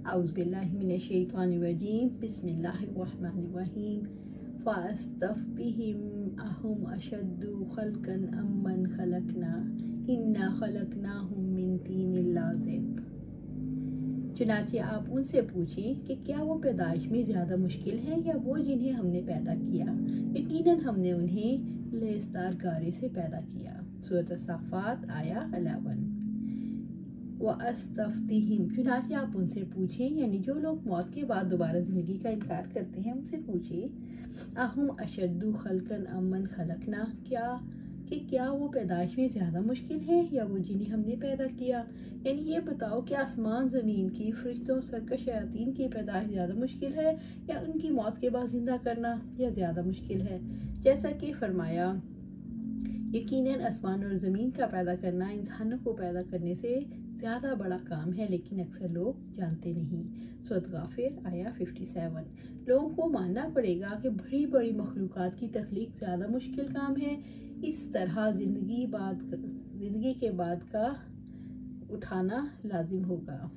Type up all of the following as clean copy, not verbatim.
औज़ु बिल्लाहि मिनश्शैतानिर्रजीम बिस्मिल्लाहिर्रहमानिर्रहीम फ़अस्तफ़्तिहिम अहुम अशद्दु ख़ल्क़न अम्मन ख़लक़ना इन्ना ख़लक़नाहुम मिन तीनिल लाज़िब। चुनांचे आप उनसे पूछें कि क्या वो पैदाइश में ज़्यादा मुश्किल है या वो जिन्हें हमने पैदा किया, यकीनन हमने उन्हें लेसदार गारे से पैदा किया। सूरत साफ़ात आया 11। वअस्तफ्तिहिम, चुनांचे आप उनसे पूछें, यानी जो लोग मौत के बाद दोबारा ज़िंदगी का इनकार करते हैं उनसे पूछें, अहुम अशद्दु ख़ल्क़न अम्मन ख़लक़ना, क्या वो पैदाइश में ज़्यादा मुश्किल है या वो जिन्हें हमने पैदा किया। यानी ये बताओ कि आसमान ज़मीन की, फरिश्तों, सरकश शयातीन की पैदाइश ज़्यादा मुश्किल है या उनकी मौत के बाद ज़िंदा करना या ज़्यादा मुश्किल है। जैसा कि फरमाया, यकीनन आसमान और ज़मीन का पैदा करना इंसानों को पैदा करने से ज़्यादा बड़ा काम है, लेकिन अक्सर लोग जानते नहीं। सूरत गाफिर आया 57। लोगों को मानना पड़ेगा कि बड़ी बड़ी मखलूक़ात की तख्लीक ज़्यादा मुश्किल काम है। इस तरह ज़िंदगी के बाद का उठाना लाजिम होगा।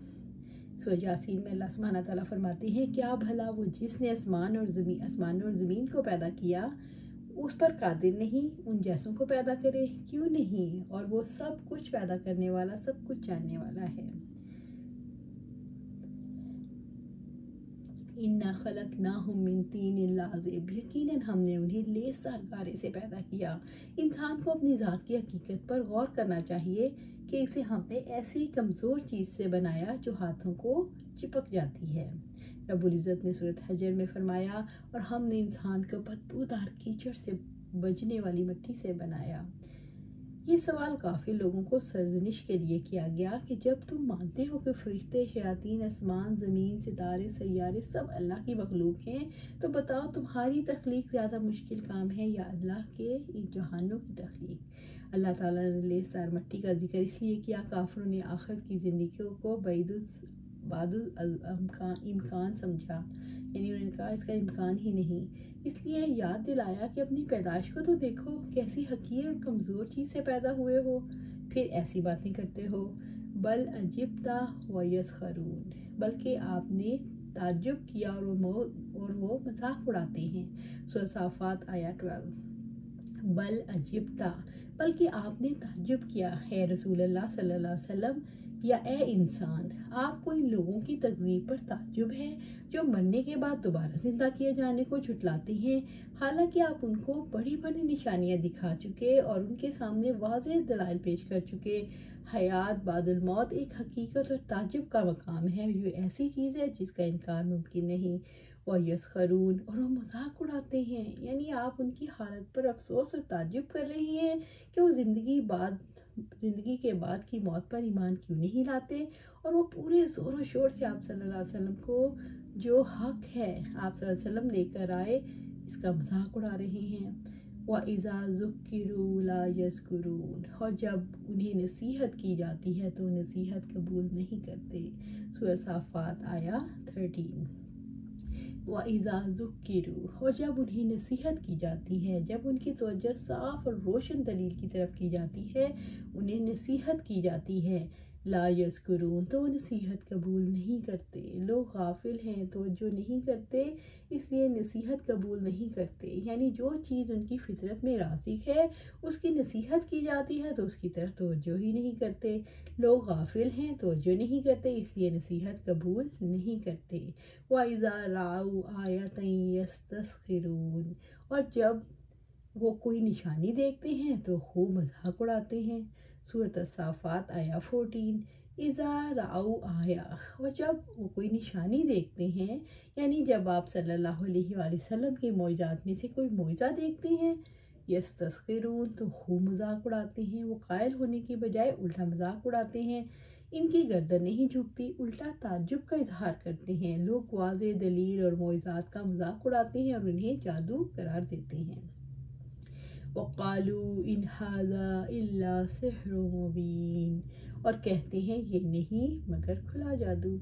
सूरह यासीन में अल्लाह सुब्हानहू व तआला फरमाते हैं, क्या भला वो जिसने आसमान और ज़मीन को पैदा किया उस पर कादिर नहीं उन जैसों को पैदा करे। क्यों नहीं, और वो सब कुछ पैदा करने वाला, सब कुछ जानने वाला है। इन्ना खलकनाहुम मिन तीनिल लाज़िब, यकीनन हमने उन्हें लेसदार गारे से पैदा किया। इंसान को अपनी ज़ात की हकीकत पर गौर करना चाहिए कि इसे हमने ऐसी कमज़ोर चीज़ से बनाया जो हाथों को चिपक जाती है। रब्बुल इज़्ज़त ने सूरत हजर में फरमाया, और हमने इंसान को बदबूदार कीचड़ से बजने वाली मिट्टी से बनाया। ये सवाल काफ़ी लोगों को सरजनिश के लिए किया गया कि जब तुम मानते हो कि फरिश्ते, शयातीन, आसमान, ज़मीन, सितारे, सैयारे सब अल्लाह की मखलूक हैं, तो बताओ तुम्हारी तख्लीक ज़्यादा मुश्किल काम है या अल्लाह के इन जहानों की तख्लीक। अल्लाह ताला ने लेसदार मिट्टी का जिक्र इसलिए किया, काफिरों ने आखिरत की ज़िंदगी को इम्कान समझा, यानी उन्होंने कहा इसका इम्कान ही नहीं। इसलिए याद दिलाया कि अपनी पैदाइश को तो देखो, कैसी हकीर और कमज़ोर चीज़ से पैदा हुए हो, फिर ऐसी बातें करते हो। बल अजिब्ता व यस्खरून, बल्कि आपने ताज्जुब किया और वो मजाक उड़ाते हैं। सूरह साफ़ात आया 12। बल अजिब्ता, बल्कि आपने ताज्जुब किया है रसूल अल्लाह सल्लल्लाहु अलैहि वसल्लम, या ए इंसान, आपको इन लोगों की तकज़ीब पर ताज्जुब है जो मरने के बाद दोबारा ज़िंदा किए जाने को झुटलाते हैं, हालांकि आप उनको बड़ी बड़ी निशानियां दिखा चुके और उनके सामने वाज़ेह दलाइल पेश कर चुके। हयात बादुल मौत एक हकीकत और ताज्जुब का मकाम है, ये ऐसी चीज़ है जिसका इनकार मुमकिन नहीं। और यस्खरून, और वो मजाक उड़ाते हैं, यानी आप उनकी हालत पर अफसोस और ताज्जुब कर रहे हैं कि वो ज़िंदगी के बाद की मौत पर ईमान क्यों नहीं लाते, और वो पूरे ज़ोर व शोर से आप सल्लल्लाहु अलैहि वसल्लम को जो हक है आप सल्लल्लाहु अलैहि वसल्लम लेकर आए, इसका मजाक उड़ा रहे हैं। व इज़ा ज़ुक्किरू ला यज़्कुरून, और जब उन्हें नसीहत की जाती है तो नसीहत कबूल नहीं करते। सूरह साफ़ात आया 13। व इज़ा ज़ुक्किरू, और जब उन्हें नसीहत की जाती है, जब उनकी तवज्जो साफ़ और रोशन दलील की तरफ की जाती है, उन्हें नसीहत की जाती है, ला यज़्कुरून, तो नसीहत कबूल नहीं करते। लोग गाफिल हैं, तवज्जो नहीं करते, इसलिए नसीहत कबूल नहीं करते। यानी जो चीज़ उनकी फितरत में राज़िक है उसकी नसीहत की जाती है तो उसकी तरफ तवज्जो ही नहीं करते। लोग गाफिल हैं, तवज्जो नहीं करते, इसलिए नसीहत कबूल नहीं करते। व इज़ा राउ आयतन यस्तस्खिरून, और जब वो कोई निशानी देखते हैं तो खूब मजाक उड़ाते हैं। सूरत साफ़ात आया 14। इज़ा राउ आया, और जब वो कोई निशानी देखते हैं, यानी जब आप सल्लल्लाहु अलैहि वसल्लम के मौजज़ात में से कोई मौजज़ा देखते हैं, यस्तस्खिरून, तो खूब मजाक उड़ाते हैं। वो कायल होने की बजाय उल्टा मजाक उड़ाते हैं। इनकी गर्दन नहीं झुकती, उल्टा ताज्जुब का इजहार करते हैं। लोग वाज़ेह दलील और मौजज़ात का मजाक उड़ाते हैं और उन्हें जादू करार देते हैं। वक़ालू इन हाज़ा इल्ला सिहरुम मुबीन, और कहते हैं ये नहीं मगर खुला जादू।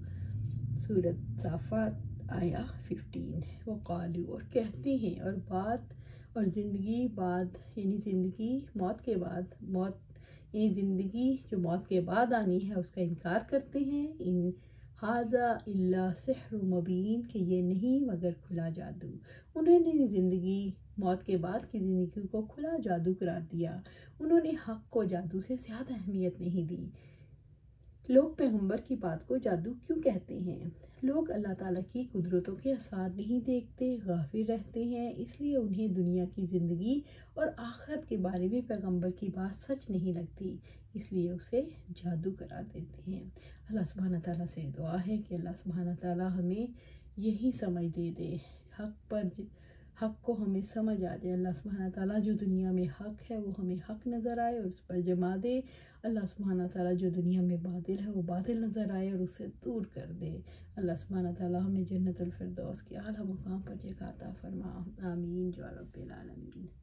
सूरत साफ़ात आया 15। वक़ालू, और कहते हैं, और बात और ज़िंदगी बाद, यानी ज़िंदगी मौत के बाद, मौत यानी ज़िंदगी जो मौत के बाद आनी है उसका इनकार करते हैं। इन ھذا الا سحر مبین، کہ یہ نہیں مگر کھلا جادو۔ انہوں نے زندگی موت کے بعد کی زندگی کو کھلا جادو قرار دیا، انہوں نے حق کو جادو سے زیادہ اہمیت نہیں دی۔ لوگ پیغمبر کی بات کو جادو کیوں کہتے ہیں؟ لوگ اللہ تعالیٰ کی قدرتوں کے اثار نہیں دیکھتے، غافل رہتے ہیں، اس لیے انہیں دنیا کی زندگی اور آخرت کے بارے میں پیغمبر کی بات سچ نہیں لگتی، اس لیے اسے جادو قرار دیتے ہیں۔ اللہ سبحانہ تعالیٰ سے دعا ہے کہ اللہ سبحانہ تعالیٰ ہمیں یہی سمجھ دے دے، حق کو ہمیں سمجھ آ جائے۔ اللہ سبحانہ تعالیٰ جو دنیا میں حق ہے وہ ہمیں حق نظر آئے اور اس پر جما دے، اللہ سبحانہ تعالیٰ جو دنیا میں باطل ہے وہ باطل نظر آئے اور اسے دور کر دے۔ اللہ سبحانہ تعالیٰ ہمیں جنت الفردوس کے اعلیٰ مقام پر جگہ عطا فرما، آمین یا رب العالمین۔